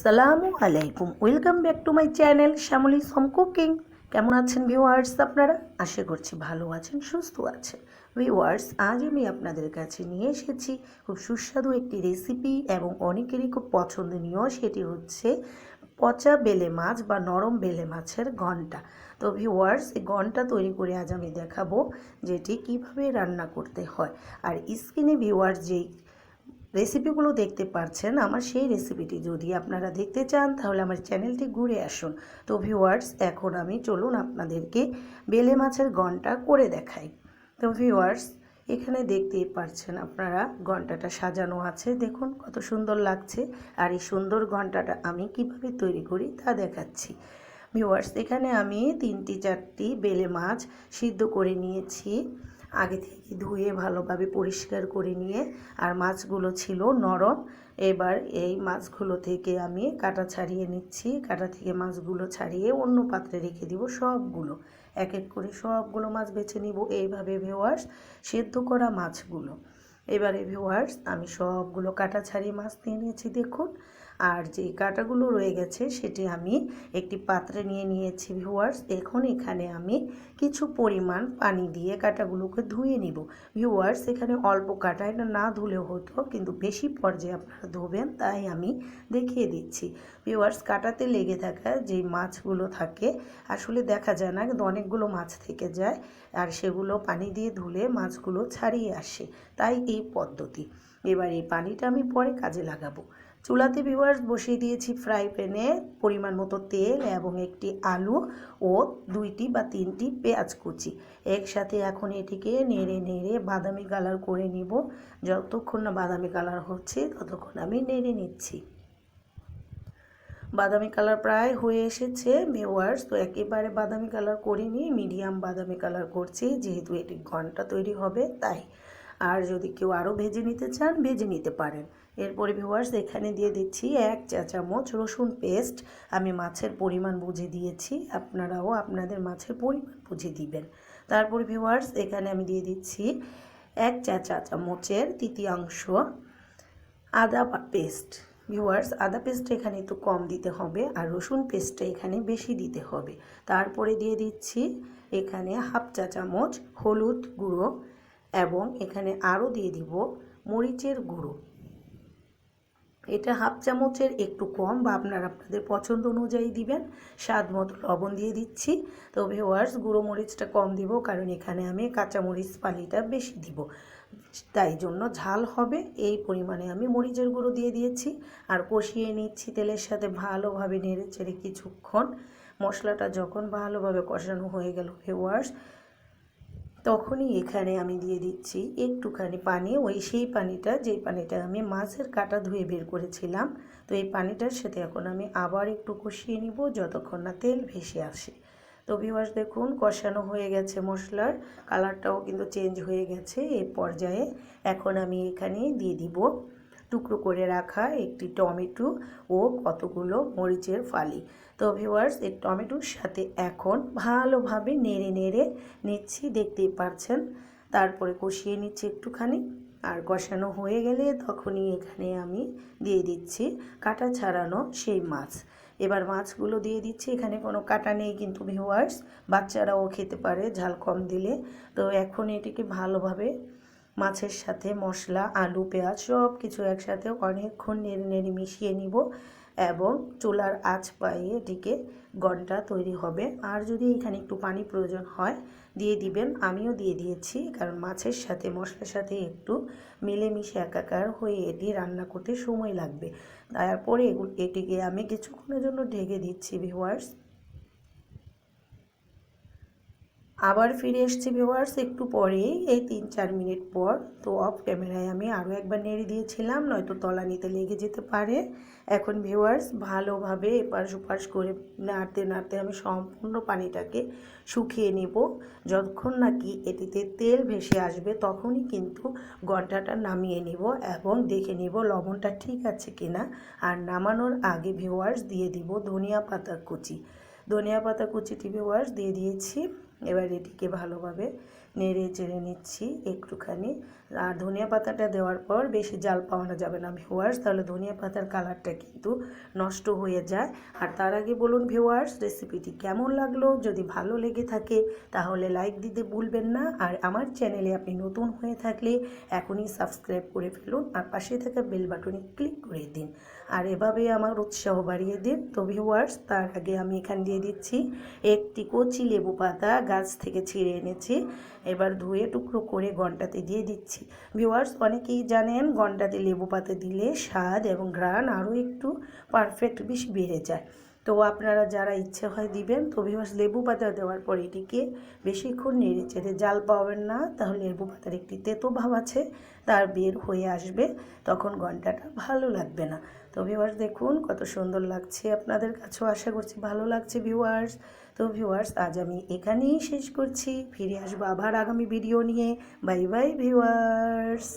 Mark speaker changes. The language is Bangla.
Speaker 1: আসসালামু আলাইকুম, welcome back to my channel Shyamli's home cooking. কেমন আছেন ভিউয়ার্স? আপনারা আশা করছি ভালো আছেন, সুস্থ আছেন। ভিউয়ার্স, আজ আমি আপনাদের কাছে নিয়ে এসেছি খুব সুস্বাদু একটি রেসিপি এবং অনেকেরই খুব পছন্দনীয়। সেটি হচ্ছে পচা বেলে মাছ বা নরম বেলে মাছের ঘন্টা। তো ভিউয়ার্স, এই ঘন্টা তৈরি করে আজ আমি দেখাবো যেটি কিভাবে রান্না করতে হয়। আর স্ক্রিনে ভিউয়ার্স যেই রেসিপিগুলো দেখতে পাচ্ছেন, আমার সেই রেসিপিটি যদি আপনারা দেখতে চান তাহলে আমার চ্যানেলটি ঘুরে আসুন। তো ভিউয়ার্স, এখন আমি চলুন আপনাদেরকে বেলে মাছের ঘন্টা করে দেখাই। তো ভিউয়ার্স, এখানে দেখতেই পাচ্ছেন আপনারা ঘন্টাটা সাজানো আছে, দেখুন কত সুন্দর লাগছে। আর এই সুন্দর ঘন্টাটা আমি কিভাবে তৈরি করি তা দেখাচ্ছি। ভিউয়ার্স, এখানে আমি 3-4টি বেলে মাছ সিদ্ধ করে নিয়েছি, আগে থেকে ধুয়ে ভালোভাবে পরিষ্কার করে নিয়ে। আর মাছগুলো ছিল নরম। এবার এই মাছগুলো থেকে আমি কাটা ছাড়িয়ে নিচ্ছি। কাটা থেকে মাছগুলো ছাড়িয়ে অন্য পাত্রে রেখে দিব। সবগুলো এক এক করে সবগুলো মাছ বেছে নিব এইভাবে ভিউয়ার্স, সেদ্ধ করা মাছগুলো। এবারে ভিউয়ার্স, আমি সবগুলো কাটা ছাড়িয়ে মাছ নিয়ে নিয়েছি, দেখুন। আর যে কাটাগুলো রয়ে গেছে সেটি আমি একটি পাত্রে নিয়ে নিয়েছি ভিউয়ার্স। এখন এখানে আমি কিছু পরিমাণ পানি দিয়ে কাটাগুলোকে ধুয়ে নিব। ভিউয়ার্স, এখানে অল্প কাটা, এটা না ধুলেও হতো, কিন্তু বেশি পর্যায়ে আপনারা ধোবেন তাই আমি দেখিয়ে দিচ্ছি। ভিউয়ার্স, কাটাতে লেগে থাকা যে মাছগুলো থাকে আসলে দেখা যায় না, কিন্তু অনেকগুলো মাছ থেকে যায়। আর সেগুলো পানি দিয়ে ধুলে মাছগুলো ছাড়িয়ে আসে, তাই এই পদ্ধতি। এবার এই পানিটা আমি পরে কাজে লাগাবো। চুলাতে ভিউয়ার্স বসিয়ে দিয়েছি ফ্রাই প্যানে পরিমাণ মতো তেল এবং একটি আলু ও 2টি বা 3টি পেঁয়াজ কুচি একসাথে। এখন এটিকে নেড়ে নেড়ে বাদামি কালার করে নিব। যতক্ষণ না বাদামি কালার হচ্ছে ততক্ষণ আমি নেড়ে নিচ্ছি। বাদামি কালার প্রায় হয়ে এসেছে ভিউয়ার্স। তো একেবারে বাদামি কালার করিনি, মিডিয়াম বাদামি কালার করছি, যেহেতু এটি ঘন্টা তৈরি হবে তাই। আর যদি কেউ আরও ভেজে নিতে চান ভেজে নিতে পারেন। এরপরে ভিউয়ার্স, এখানে দিয়ে দিচ্ছি 1 চা চামচ রসুন পেস্ট। আমি মাছের পরিমাণ বুঝে দিয়েছি, আপনারাও আপনাদের মাছের পরিমাণ বুঝে দিবেন। তারপরে ভিউয়ার্স, এখানে আমি দিয়ে দিচ্ছি 1 চা চামচের তৃতীয়াংশ আদা পেস্ট। ভিউয়ার্স, আদা পেস্টটা এখানে একটু কম দিতে হবে, আর রসুন পেস্টটা এখানে বেশি দিতে হবে। তারপরে দিয়ে দিচ্ছি এখানে 1/2 চা চামচ হলুদ গুঁড়ো, এবং এখানে আরও দিয়ে দিব মরিচের গুঁড়ো। এটা 1/2 চামচের একটু কম, বা আপনারা আপনাদের পছন্দ অনুযায়ী দিবেন। স্বাদ মতো লবণ দিয়ে দিচ্ছি। তো ভিউয়ার্স, গুঁড়ো মরিচটা কম দিব, কারণ এখানে আমি কাঁচামরিচ ফালিটা বেশি দিব, তাই জন্য ঝাল হবে এই পরিমাণে আমি মরিচের গুঁড়ো দিয়ে দিয়েছি। আর কষিয়ে নিচ্ছি তেলের সাথে ভালোভাবে নেড়ে চেড়ে কিছুক্ষণ। মশলাটা যখন ভালোভাবে কষানো হয়ে গেল ভিউয়ার্স, তখনই এখানে আমি দিয়ে দিচ্ছি একটুখানি পানি, সেই পানিটা যেই পানিটা আমি মাছের কাটা ধুয়ে বের করেছিলাম। তো এই পানিটার সাথে এখন আমি আবার একটু কষিয়ে নিব যতক্ষণ না তেল ভেসে আসে। তো ভিউয়ার্স, দেখুন কষানো হয়ে গেছে, মশলার কালারটাও কিন্তু চেঞ্জ হয়ে গেছে। এই পর্যায়ে এখন আমি এখানে দিয়ে দিব টুকরো করে রাখা একটি টমেটো ও কতগুলো মরিচের ফালি। তো ভিউয়ার্স, এই টমেটোর সাথে এখন ভালোভাবে নেড়ে নেড়ে নিচ্ছি, দেখতেই পাচ্ছেন। তারপরে কষিয়ে নিচ্ছি একটুখানি। আর কষানো হয়ে গেলে তখনই এখানে আমি দিয়ে দিচ্ছি কাটা ছাড়ানো সেই মাছ। এবার মাছগুলো দিয়ে দিচ্ছি, এখানে কোনো কাটা নেই কিন্তু ভিউয়ার্স, বাচ্চারাও খেতে পারে ঝাল কম দিলে। তো এখন এটিকে ভালোভাবে মাছের সাথে মশলা, আলু, পেঁয়াজ সব কিছু একসাথে অনেকক্ষণ নেড়ে নেড়ে মিশিয়ে নিব, এবং চুলার আঁচ পাইয়ে এটিকে ঘন্টা তৈরি হবে। আর যদি এখানে একটু পানি প্রয়োজন হয় দিয়ে দিবেন, আমিও দিয়ে দিয়েছি, কারণ মাছের সাথে মশলার সাথে একটু মিলেমিশে একাকার হয়ে এটি রান্না করতে সময় লাগবে। তারপরে এটিকে আমি কিছুক্ষণের জন্য ঢেকে দিচ্ছি ভিউয়ার্স। আবার ফিরে এসেছি ভিউয়ার্স একটু পরেই, এই 3-4 মিনিট পর। তো অফ ক্যামেরায় আমি আরও একবার নেড়ে দিয়েছিলাম, নয়তো তলানিতে লেগে যেতে পারে। এখন ভিউয়ার্স, ভালোভাবে এপাশ ওপাশ করে নাড়তে নাড়তে আমি সম্পূর্ণ পানিটাকে শুকিয়ে নিব। যতক্ষণ নাকি এটিতে তেল ভেসে আসবে তখনই কিন্তু ঘন্টাটা নামিয়ে নিব, এবং দেখে নিব লবণটা ঠিক আছে কিনা। আর নামানোর আগে ভিউয়ার্স দিয়ে দিব ধনিয়া পাতা কুচি। ধনিয়া পাতা কুচিটি ভিউয়ার্স দিয়ে দিয়েছি। এবার এটিকে ভালোভাবে নেড়ে চেড়ে নিচ্ছি একটুখানি। আর ধনিয়া পাতাটা দেওয়ার পর বেশি জাল পাওয়ানো যাবে না ভিউয়ার্স, তাহলে ধনিয়া পাতার কালারটা কিন্তু নষ্ট হয়ে যায়। আর তার আগে বলুন ভিউয়ার্স, রেসিপিটি কেমন লাগলো? যদি ভালো লেগে থাকে তাহলে লাইক দিতে ভুলবেন না। আর আমার চ্যানেলে আপনি নতুন হয়ে থাকলে এখনই সাবস্ক্রাইব করে ফেলুন আর পাশে থাকা বেল বাটনে ক্লিক করে দিন। আর এভাবে আমার উৎসাহ বাড়িয়ে দিন। তো ভিউয়ার্স, তার আগে আমি এখানে দিয়ে দিচ্ছি একটি কচি লেবু পাতা, গাছ থেকে ছিঁড়ে এনেছি। এবার ধুয়ে টুকরো করে ঘন্টাতে দিয়ে দিচ্ছি। ভিউয়ার্স, অনেকেই জানেন ঘন্টাতে লেবু পাতা দিলে স্বাদ এবং ঘ্রাণ আরও একটু পারফেক্ট বেশি বেড়ে যায়। তো আপনারা যারা ইচ্ছে হয় দিবেন। তো ভিউয়ার্স, লেবু পাতা দেওয়ার পর এটিকে বেশিক্ষণ নেড়ে চেড়ে জাল পাবেন না, তাহলে লেবু পাতার একটি তেতো ভাব আছে তার বের হয়ে আসবে, তখন ঘন্টাটা ভালো লাগবে না। তো ভিউয়ার্স দেখুন কত সুন্দর লাগছে, আপনাদের কাছেও আশা করছি ভালো লাগছে ভিউয়ার্স। তো ভিউয়ার্স, আজ আমি এখানেই শেষ করছি, ফিরে আসবো আবার আগামী ভিডিও নিয়ে। Bye bye viewers.